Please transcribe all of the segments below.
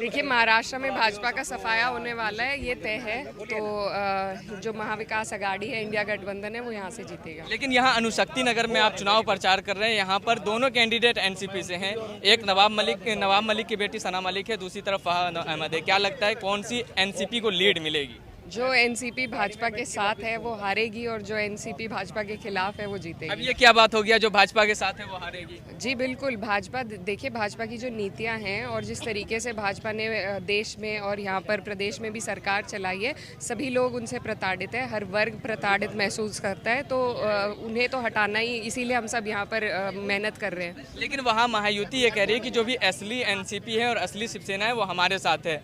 देखिए, महाराष्ट्र में भाजपा का सफाया होने वाला है, ये तय है। तो जो महाविकास अघाड़ी है, इंडिया गठबंधन है, वो यहाँ से जीतेगा। लेकिन यहाँ अनुशक्ति नगर में आप चुनाव प्रचार कर रहे हैं, यहाँ पर दोनों कैंडिडेट एनसीपी से हैं। एक नवाब मलिक की बेटी सना मलिक है, दूसरी तरफ फहाद अहमद है। क्या लगता है कौन सी एनसीपी को लीड मिलेगी? जो एनसीपी भाजपा के साथ है वो हारेगी और जो एनसीपी भाजपा के खिलाफ है वो जीतेगी। अब ये क्या बात हो गया, जो भाजपा के साथ है वो हारेगी? जी बिल्कुल, भाजपा देखिए, भाजपा की जो नीतियां हैं और जिस तरीके से भाजपा ने देश में और यहाँ पर प्रदेश में भी सरकार चलाई है, सभी लोग उनसे प्रताड़ित है, हर वर्ग प्रताड़ित महसूस करता है। तो उन्हें तो हटाना ही, इसीलिए हम सब यहाँ पर मेहनत कर रहे हैं। लेकिन वहाँ महायुति ये कह रही है कि जो भी असली एनसीपी है और असली शिवसेना है वो हमारे साथ है।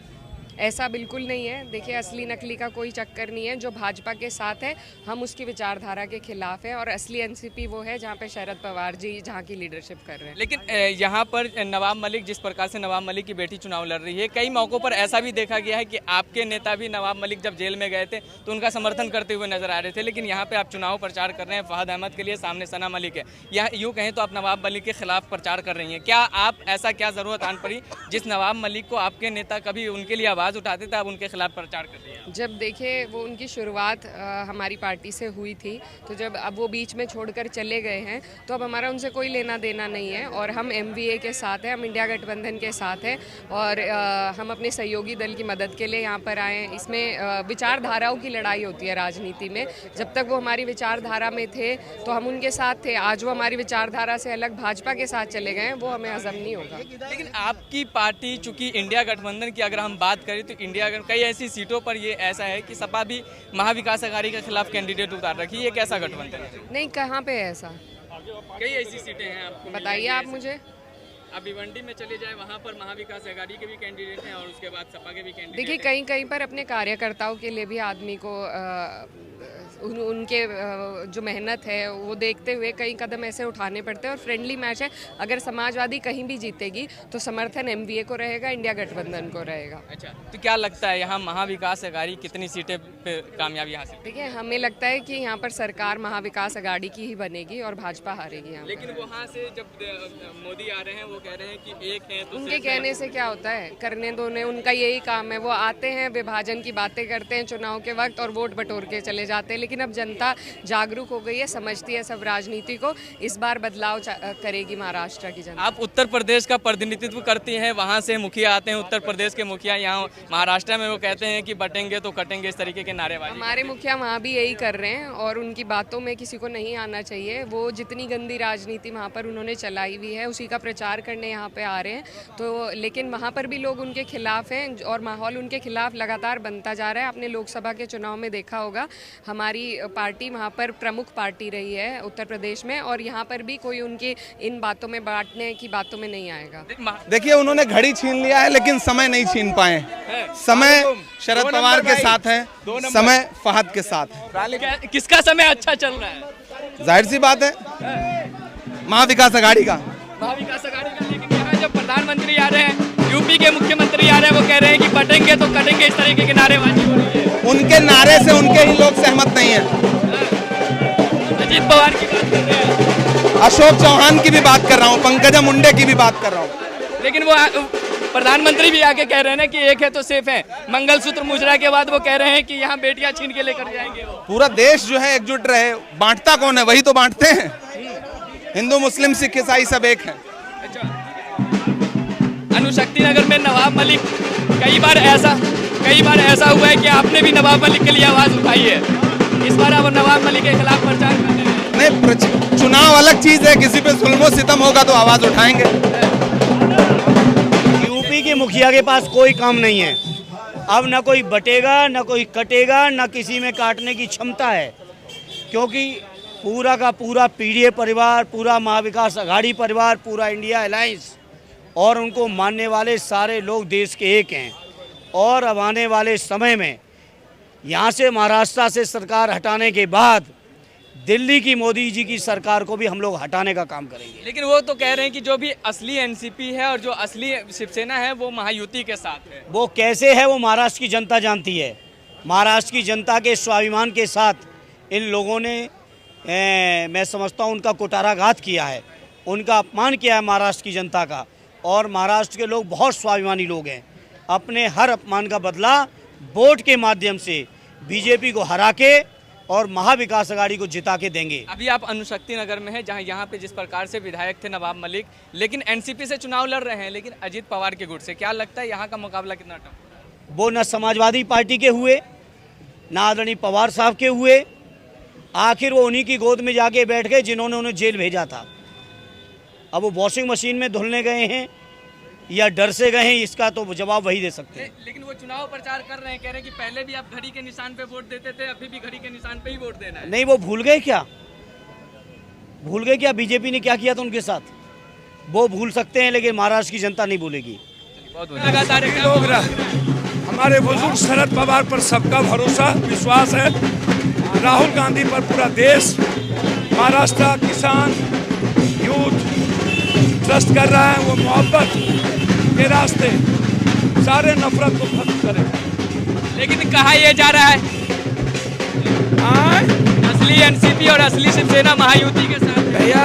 ऐसा बिल्कुल नहीं है। देखिए, असली नकली का कोई चक्कर नहीं है। जो भाजपा के साथ है, हम उसकी विचारधारा के खिलाफ है, और असली एनसीपी वो है जहाँ पे शरद पवार जी जहाँ की लीडरशिप कर रहे हैं। लेकिन यहाँ पर नवाब मलिक, जिस प्रकार से नवाब मलिक की बेटी चुनाव लड़ रही है, कई मौक़ों पर ऐसा भी देखा गया है कि आपके नेता भी नवाब मलिक जब जेल में गए थे तो उनका समर्थन करते हुए नजर आ रहे थे। लेकिन यहाँ पे आप चुनाव प्रचार कर रहे हैं, फहाद अहमद के लिए सामने सना मलिक है, या यूँ कहें तो आप नवाब मलिक के खिलाफ प्रचार कर रही हैं। क्या आप, ऐसा क्या ज़रूरत आन पड़ी जिस नवाब मलिक को आपके नेता कभी उनके लिए आवाज़ उठाते थे, आप उनके खिलाफ प्रचार कर रही हैं? जब देखिए, वो उनकी शुरुआत हमारी पार्टी से हुई थी, तो जब अब वो बीच में छोड़कर चले गए हैं तो अब हमारा उनसे कोई लेना देना नहीं है, और हम एमवीए के साथ हैं, हम इंडिया गठबंधन के साथ हैं, और हम अपने सहयोगी दल की मदद के लिए यहाँ पर आए हैं। इसमें विचारधाराओं की लड़ाई होती है राजनीति में। जब तक वो हमारी विचारधारा में थे तो हम उनके साथ थे, आज वो हमारी विचारधारा से अलग भाजपा के साथ चले गए हैं, वो हमें हजम नहीं होगा। लेकिन आपकी पार्टी, चूंकि इंडिया गठबंधन की अगर हम बात करें तो इंडिया कई ऐसी सीटों पर ये ऐसा है कि सपा भी महाविकास अघाड़ी के खिलाफ कैंडिडेट उतार रखी है। ये कैसा गठबंधन है? नहीं, कहाँ पे है ऐसा? कई ऐसी सीटें हैं, आपको बताइए आप मुझे। अब भिवंडी में चले जाए, वहाँ पर महाविकास अघाड़ी के भी कैंडिडेट हैं और उसके बाद सपा के भी कैंडिडेट। देखिए, कहीं कहीं पर अपने कार्यकर्ताओं के लिए भी आदमी को उनके जो मेहनत है वो देखते हुए कई कदम ऐसे उठाने पड़ते हैं, और फ्रेंडली मैच है। अगर समाजवादी कहीं भी जीतेगी तो समर्थन एमवीए को रहेगा, इंडिया गठबंधन को रहेगा। अच्छा, तो क्या लगता है यहाँ महाविकास अघाड़ी कितनी सीटें पे कामयाबी हासिल? देखिए, हमें लगता है कि यहाँ पर सरकार महाविकास अघाड़ी की ही बनेगी और भाजपा हारेगी यहाँ। लेकिन वहाँ से जब मोदी आ रहे हैं वो कह रहे हैं कि एक है तो उनके कहने से क्या होता है, करने दो ने, उनका यही काम है। वो आते हैं, विभाजन की बातें करते हैं चुनाव के वक्त और वोट बटोर के चले जाते हैं। लेकिन अब जनता जागरूक हो गई है, समझती है सब राजनीति को। इस बार बदलाव करेगी महाराष्ट्र की जनता। आप उत्तर प्रदेश का प्रतिनिधित्व करती हैं, वहाँ से मुखिया आते हैं, उत्तर प्रदेश के मुखिया यहाँ महाराष्ट्र में वो कहते हैं कि बटेंगे तो कटेंगे, इस तरीके के नारेबाजी। हमारे मुखिया वहाँ भी यही कर रहे हैं, और उनकी बातों में किसी को नहीं आना चाहिए। वो जितनी गंदी राजनीति वहाँ पर उन्होंने चलाई हुई है, उसी का प्रचार करने यहाँ पे आ रहे हैं। तो लेकिन वहाँ पर भी लोग उनके खिलाफ हैं, और माहौल उनके खिलाफ लगातार बनता जा रहा है। आपने लोकसभा के चुनाव में देखा होगा, हमारी पार्टी वहाँ पर प्रमुख पार्टी रही है उत्तर प्रदेश में, और यहाँ पर भी कोई उनकी इन बातों में, बांटने की बातों में नहीं आएगा। देखिए, उन्होंने घड़ी छीन लिया है लेकिन समय नहीं छीन पाए। समय शरद पवार के साथ है, समय फहद के साथ है। किसका समय अच्छा चल रहा है? जाहिर सी बात है महाविकास अघाड़ी का। महाविकास अघाड़ी का। लेकिन यहाँ जब प्रधानमंत्री आ रहे हैं, यूपी के मुख्यमंत्री आ रहे हैं, वो कह रहे हैं कि बटेंगे तो कटेंगे, इस तरीके के नारेबाजी हो रही है। उनके नारे से उनके ही लोग सहमत नहीं है। अजीत पवार की बात कर रहे हैं, अशोक चौहान की भी बात कर रहा हूँ, पंकजा मुंडे की भी बात कर रहा हूँ। लेकिन वो प्रधानमंत्री भी आके कह रहे हैं ना कि एक है तो सेफ है। मंगलसूत्र मुजरा के बाद वो कह रहे हैं कि यहाँ बेटियां छीन के लेकर जाएंगे। पूरा देश जो है एकजुट रहे। बांटता कौन है? वही तो बांटते हैं। हिंदू, मुस्लिम, सिख, ईसाई सब एक है। अच्छा, अनुशक्ति नगर में नवाब मलिक, कई बार ऐसा हुआ है कि आपने भी नवाब मलिक के लिए आवाज उठाई है। इस बार आप नवाब मलिक के खिलाफ प्रचार कर रहे हैं। नहीं, चुनाव अलग चीज है, किसी पे जुल्म सितम होगा तो आवाज उठाएंगे। यूपी के मुखिया के पास कोई काम नहीं है। अब न कोई बटेगा, न कोई कटेगा, न किसी में काटने की क्षमता है, क्योंकि पूरा का पूरा पीडीए परिवार, पूरा महाविकास अघाड़ी परिवार, पूरा इंडिया अलायंस और उनको मानने वाले सारे लोग देश के एक हैं। और अब आने वाले समय में यहाँ से महाराष्ट्र से सरकार हटाने के बाद दिल्ली की मोदी जी की सरकार को भी हम लोग हटाने का काम करेंगे। लेकिन वो तो कह रहे हैं कि जो भी असली एनसीपी है और जो असली शिवसेना है वो महायुति के साथ है। वो कैसे है वो महाराष्ट्र की जनता जानती है। महाराष्ट्र की जनता के स्वाभिमान के साथ इन लोगों ने मैं समझता हूँ उनका कुटाराघात किया है, उनका अपमान किया है महाराष्ट्र की जनता का। और महाराष्ट्र के लोग बहुत स्वाभिमानी लोग हैं। अपने हर अपमान का बदला वोट के माध्यम से बीजेपी को हरा के और महाविकास अघाड़ी को जिता के देंगे। अभी आप अनुशक्ति नगर में हैं, जहां यहाँ पे जिस प्रकार से विधायक थे नवाब मलिक, लेकिन एनसीपी से चुनाव लड़ रहे हैं, लेकिन अजीत पवार के गुट से, क्या लगता है यहाँ का मुकाबला कितना टफ? वो न समाजवादी पार्टी के हुए, ना आदरणीय पवार साहब के हुए, आखिर वो उन्हीं की गोद में जाके बैठ गए जिन्होंने उन्हें जेल भेजा था। अब वो वॉशिंग मशीन में धुलने गए हैं या डर से गए हैं, इसका तो जवाब वही दे सकते हैं। लेकिन वो चुनाव प्रचार कर रहे हैं, कह रहे हैं कि पहले भी आप घड़ी के निशान पे वोट देते थे, अभी भी घड़ी के निशान पे ही वोट देना है। नहीं, वो भूल गए क्या? भूल गए क्या बीजेपी ने क्या किया था उनके साथ? वो भूल सकते हैं, लेकिन महाराष्ट्र की जनता नहीं भूलेगी। बहुत लगातार लोग हमारे बुजुर्ग शरद पवार पर सबका भरोसा विश्वास है, राहुल गांधी पर पूरा देश, महाराष्ट्र किसान यूथ ट्रस्ट कर रहा है। वो मोहब्बत के रास्ते सारे नफरत को खत्म करें। लेकिन कहा यह जा रहा है असली एनसीपी और असली शिवसेना महायुति के साथ। भैया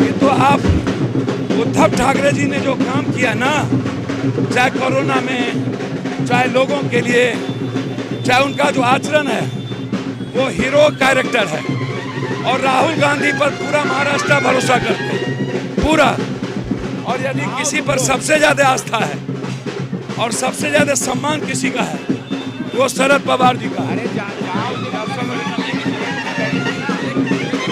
ये तो आप उद्धव ठाकरे जी ने जो काम किया ना, चाहे कोरोना में, चाहे लोगों के लिए, चाहे उनका जो आचरण है वो हीरो कैरेक्टर है। और राहुल गांधी पर पूरा महाराष्ट्र भरोसा करते हैं, पूरा। और यदि किसी पर सबसे ज़्यादा आस्था है और सबसे ज़्यादा सम्मान किसी का है, वो शरद पवार जी का है।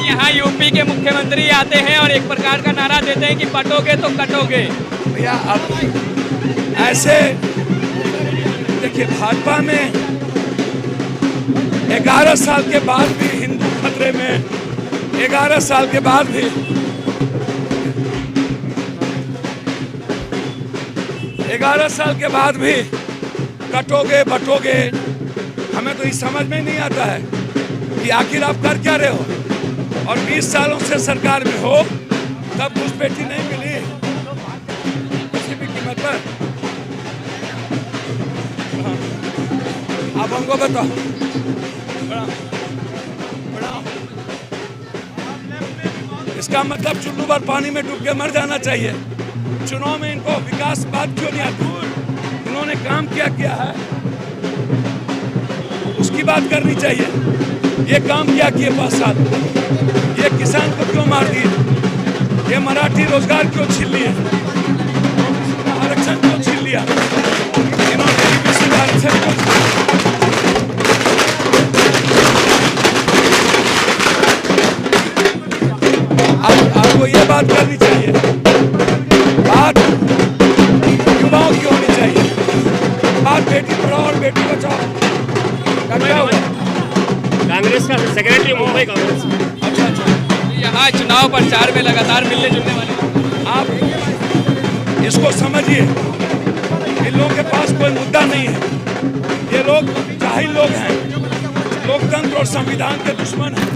यहाँ यूपी के मुख्यमंत्री आते हैं और एक प्रकार का नारा देते हैं कि पटोगे तो कटोगे। भैया अब ऐसे देखिए, भाजपा में 11 साल के बाद भी हिंदू खतरे में, 11 साल के बाद भी 11 साल के बाद भी कटोगे बटोगे। हमें तो ये समझ में नहीं आता है कि आखिर आप कर क्या रहे हो। और 20 सालों से सरकार में हो, तब घुसपैठी नहीं मिली किसी भी कीमत पर। आप हमको बताओ, इसका मतलब चुल्लू भर पानी में डूब के मर जाना चाहिए। चुनाव में इनको विकास बात क्यों नहीं आती? इन्होंने काम क्या है उसकी बात करनी चाहिए। ये काम क्या किए 5 साल? ये किसान को क्यों मार दिए? ये मराठी रोजगार क्यों छीन लिए? आरक्षण क्यों छीन लिया? इन्होंने आरक्षण क्यों छीन लिया? आपको ये बात करनी चाहिए, बात युवाओं की होनी चाहिए, बात बेटी पढ़ाओ और बेटी बचाओ। क्या हुआ? कांग्रेस का सेक्रेटरी मुंबई कांग्रेस। अच्छा, यहाँ चुनाव प्रचार में लगातार मिलने जुलने वाले आप इसको समझिए, इन लोगों के पास कोई मुद्दा नहीं है। ये लोग जाहिल लोग हैं, लोकतंत्र और संविधान के दुश्मन हैं।